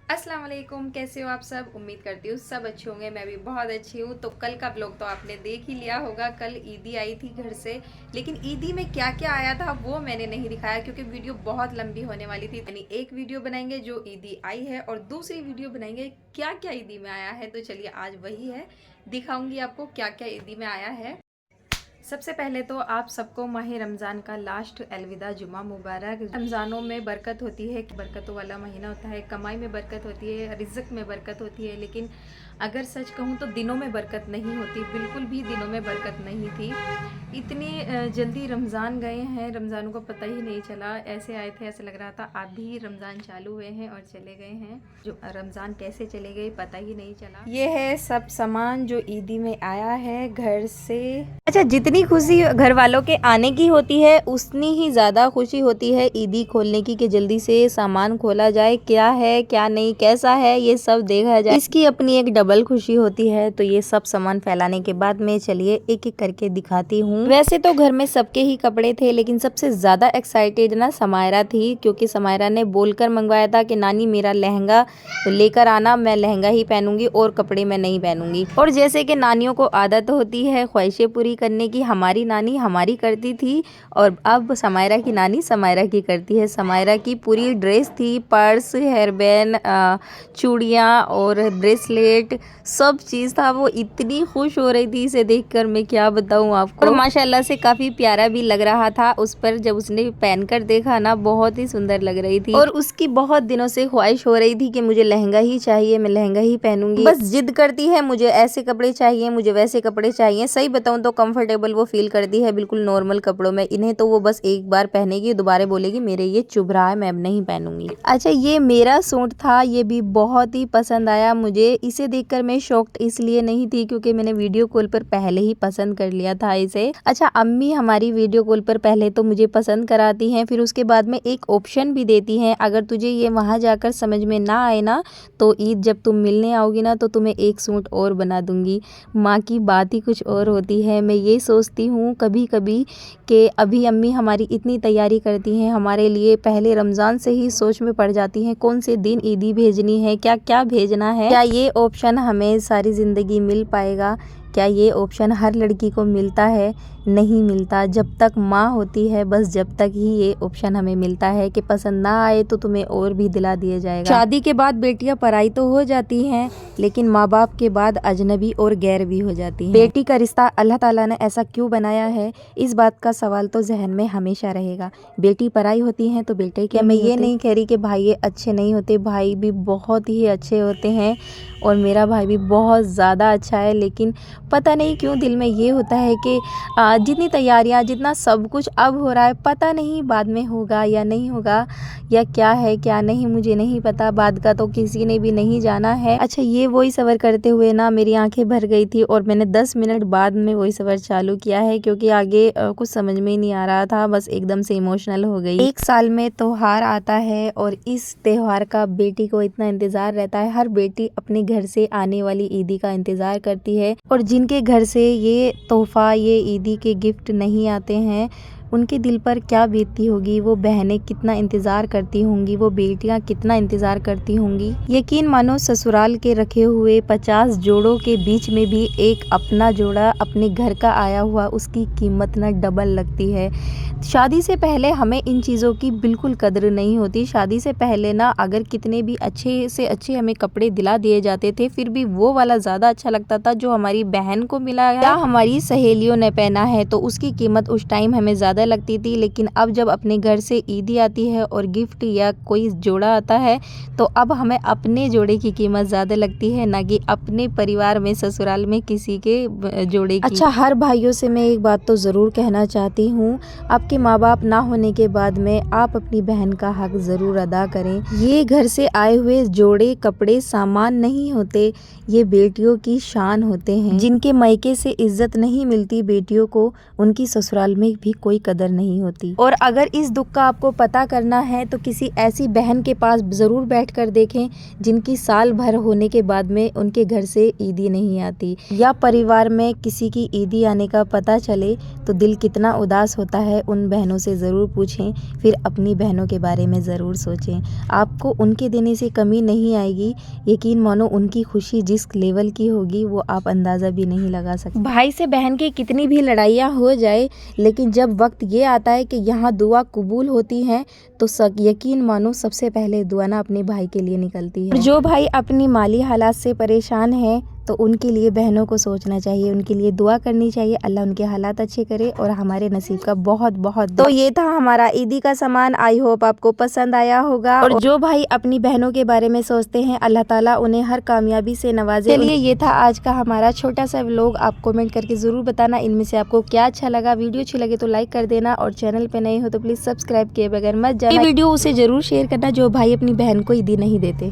अस्सलाम वालेकुम, कैसे हो आप सब। उम्मीद करती हूँ सब अच्छे होंगे। मैं भी बहुत अच्छी हूँ। तो कल का ब्लॉग तो आपने देख ही लिया होगा। कल ईदी आई थी घर से, लेकिन ईदी में क्या क्या आया था वो मैंने नहीं दिखाया क्योंकि वीडियो बहुत लंबी होने वाली थी। यानी एक वीडियो बनाएंगे जो ईदी आई है और दूसरी वीडियो बनाएंगे क्या क्या ईदी में आया है। तो चलिए आज वही है, दिखाऊंगी आपको क्या क्या ईदी में आया है। सबसे पहले तो आप सबको माह रमज़ान का लास्ट अलविदा जुमा मुबारक। रमज़ानों में बरकत होती है, बरकतों वाला महीना होता है, कमाई में बरकत होती है, रिज़्क में बरकत होती है। लेकिन अगर सच कहूँ तो दिनों में बरकत नहीं होती, बिल्कुल भी दिनों में बरकत नहीं थी। इतनी जल्दी रमज़ान गए हैं, रमज़ानों को पता ही नहीं चला। ऐसे आए थे, ऐसे लग रहा था अभी रमज़ान चालू हुए हैं और चले गए हैं। जो रमज़ान कैसे चले गए पता ही नहीं चला। ये है सब सामान जो ईदी में आया है घर से। अच्छा, जितनी खुशी घर वालों के आने की होती है उतनी ही ज़्यादा खुशी होती है ईदी खोलने की, कि जल्दी से सामान खोला जाए, क्या है क्या नहीं, कैसा है, ये सब देखा जाए। इसकी अपनी एक डबल खुशी होती है। तो ये सब सामान फैलाने के बाद में चलिए एक एक करके दिखाती हूँ। वैसे तो घर में सबके ही कपड़े थे, लेकिन सबसे ज़्यादा एक्साइटेड ना समायरा थी, क्योंकि समायरा ने बोलकर मंगवाया था कि नानी मेरा लहंगा लेकर आना, मैं लहंगा ही पहनूंगी और कपड़े मैं नहीं पहनूंगी। और जैसे कि नानियों को आदत होती है ख्वाहिशें पूरी करने की, हमारी नानी हमारी करती थी और अब समायरा की नानी समायरा की करती है। समायरा की पूरी ड्रेस थी, पर्स, हेयरबैंड, चूड़ियाँ और ब्रेसलेट, सब चीज़ था। वो इतनी खुश हो रही थी इसे देखकर, मैं क्या बताऊँ आपको। और माशाल्लाह से काफ़ी प्यारा भी लग रहा था उस पर। जब उसने पहनकर देखा ना, बहुत ही सुंदर लग रही थी। और उसकी बहुत दिनों से ख्वाहिश हो रही थी कि मुझे लहंगा ही चाहिए, मैं लहंगा ही पहनूंगी। बस जिद करती है, मुझे ऐसे कपड़े चाहिए, मुझे वैसे कपड़े चाहिए। सही बताऊं तो कंफर्टेबल वो फील करती है बिल्कुल नॉर्मल कपड़ों में। इन्हें तो वो बस एक बार पहनेगी, दोबारा बोलेगी मेरे ये चुभ रहा है, मैं अब नहीं पहनूंगी। अच्छा, ये मेरा सूट था, ये भी बहुत ही पसंद आया मुझे। इसे देखकर मैं शॉक्ड इसलिए नहीं थी क्योंकि मैंने वीडियो कॉल पर पहले ही पसंद कर लिया था इसे। अच्छा, अम्मी हमारी वीडियो कॉल पर पहले तो मुझे पसंद कराती हैं, फिर उसके बाद में एक ऑप्शन भी देती हैं, अगर तुझे ये वहाँ जाकर समझ में ना आए ना, तो ईद जब तुम मिलने आओगी ना तो तुम्हें एक सूट और बना दूंगी। माँ की बात ही कुछ और होती है। मैं ये सोचती हूँ कभी कभी कि अभी अम्मी हमारी इतनी तैयारी करती हैं हमारे लिए, पहले रमज़ान से ही सोच में पड़ जाती हैं कौन से दिन ईदी भेजनी है, क्या क्या भेजना है, क्या ये ऑप्शन हमें सारी ज़िंदगी मिल पाएगा, क्या ये ऑप्शन हर लड़की को मिलता है। नहीं मिलता। जब तक माँ होती है, बस जब तक ही ये ऑप्शन हमें मिलता है कि पसंद ना आए तो तुम्हें और भी दिला दिया जाएगा। शादी के बाद बेटियां पराई तो हो जाती हैं, लेकिन माँ बाप के बाद अजनबी और गैर भी हो जाती हैं। बेटी का रिश्ता अल्लाह ताला ने ऐसा क्यों बनाया है, इस बात का सवाल तो जहन में हमेशा रहेगा। बेटी पराई होती हैं तो बेटे क्या, मैं ये नहीं कह रही कि भाई ये अच्छे नहीं होते, भाई भी बहुत ही अच्छे होते हैं और मेरा भाई भी बहुत ज़्यादा अच्छा है। लेकिन पता नहीं क्यों दिल में ये होता है कि जितनी तैयारियां, जितना सब कुछ अब हो रहा है, पता नहीं बाद में होगा या नहीं होगा, या क्या है क्या नहीं, मुझे नहीं पता। बाद का तो किसी ने भी नहीं जाना है। अच्छा, ये वॉइस ओवर करते हुए ना मेरी आंखें भर गई थी और मैंने 10 मिनट बाद में वॉइस ओवर चालू किया है, क्योंकि आगे कुछ समझ में ही नहीं आ रहा था, बस एकदम से इमोशनल हो गई। एक साल में त्योहार आता है और इस त्योहार का बेटी को इतना इंतजार रहता है। हर बेटी अपने घर से आने वाली ईदी का इंतजार करती है, और जिनके घर से ये तोहफा, ये ईदी के गिफ्ट नहीं आते हैं, उनके दिल पर क्या बीतती होगी। वो बहनें कितना इंतज़ार करती होंगी, वो बेटियां कितना इंतज़ार करती होंगी। यकीन मानो ससुराल के रखे हुए 50 जोड़ों के बीच में भी एक अपना जोड़ा अपने घर का आया हुआ, उसकी कीमत ना डबल लगती है। शादी से पहले हमें इन चीज़ों की बिल्कुल कदर नहीं होती। शादी से पहले ना अगर कितने भी अच्छे से अच्छे हमें कपड़े दिला दिए जाते थे, फिर भी वो वाला ज़्यादा अच्छा लगता था जो हमारी बहन को मिला है या हमारी सहेलियों ने पहना है, तो उसकी कीमत उस टाइम हमें ज़्यादा लगती थी। लेकिन अब जब अपने घर से ईदी आती है और गिफ्ट या कोई जोड़ा आता है, तो अब हमें अपने जोड़े की कीमत ज़्यादा लगती है, ना कि अपने परिवार में ससुराल में किसी के जोड़े की। अच्छा, हर भाइयों से मैं एक बात तो ज़रूर कहना चाहती हूँ, आपके माँ बाप ना होने के बाद में आप अपनी बहन का हक ज़रूर अदा करें। ये घर से आए हुए जोड़े, कपड़े, सामान नहीं होते, ये बेटियों की शान होते हैं। जिनके मायके से इज्जत नहीं मिलती बेटियों को, उनकी ससुराल में भी कोई कदर नहीं होती। और अगर इस दुख का आपको पता करना है तो किसी ऐसी बहन के पास ज़रूर बैठकर देखें जिनकी साल भर होने के बाद में उनके घर से ईदी नहीं आती, या परिवार में किसी की ईदी आने का पता चले तो दिल कितना उदास होता है। उन बहनों से ज़रूर पूछें, फिर अपनी बहनों के बारे में ज़रूर सोचें। आपको उनके देने से कमी नहीं आएगी। यकीन मानो उनकी खुशी जिस लेवल की होगी वो आप अंदाज़ा भी नहीं लगा सकते। भाई से बहन की कितनी भी लड़ाइयाँ हो जाए, लेकिन जब वक्त ये आता है कि यहाँ दुआ कबूल होती है तो यकीन मानो सबसे पहले दुआ ना अपने भाई के लिए निकलती है। जो भाई अपनी माली हालात से परेशान है तो उनके लिए बहनों को सोचना चाहिए, उनके लिए दुआ करनी चाहिए, अल्लाह उनके हालात अच्छे करे और हमारे नसीब का बहुत बहुत। तो ये था हमारा ईदी का सामान। आई होप आपको पसंद आया होगा। और जो भाई अपनी बहनों के बारे में सोचते हैं अल्लाह ताला उन्हें हर कामयाबी से नवाजे। चलिए ये था आज का हमारा छोटा सा व्लॉग। आप कमेंट करके ज़रूर बताना इनमें से आपको क्या अच्छा लगा। वीडियो अच्छी लगे तो लाइक कर देना और चैनल पे नए हो तो प्लीज़ सब्सक्राइब किए बगैर मत जाना। ये वीडियो उसे ज़रूर शेयर करना जो भाई अपनी बहन को ईदी नहीं देते।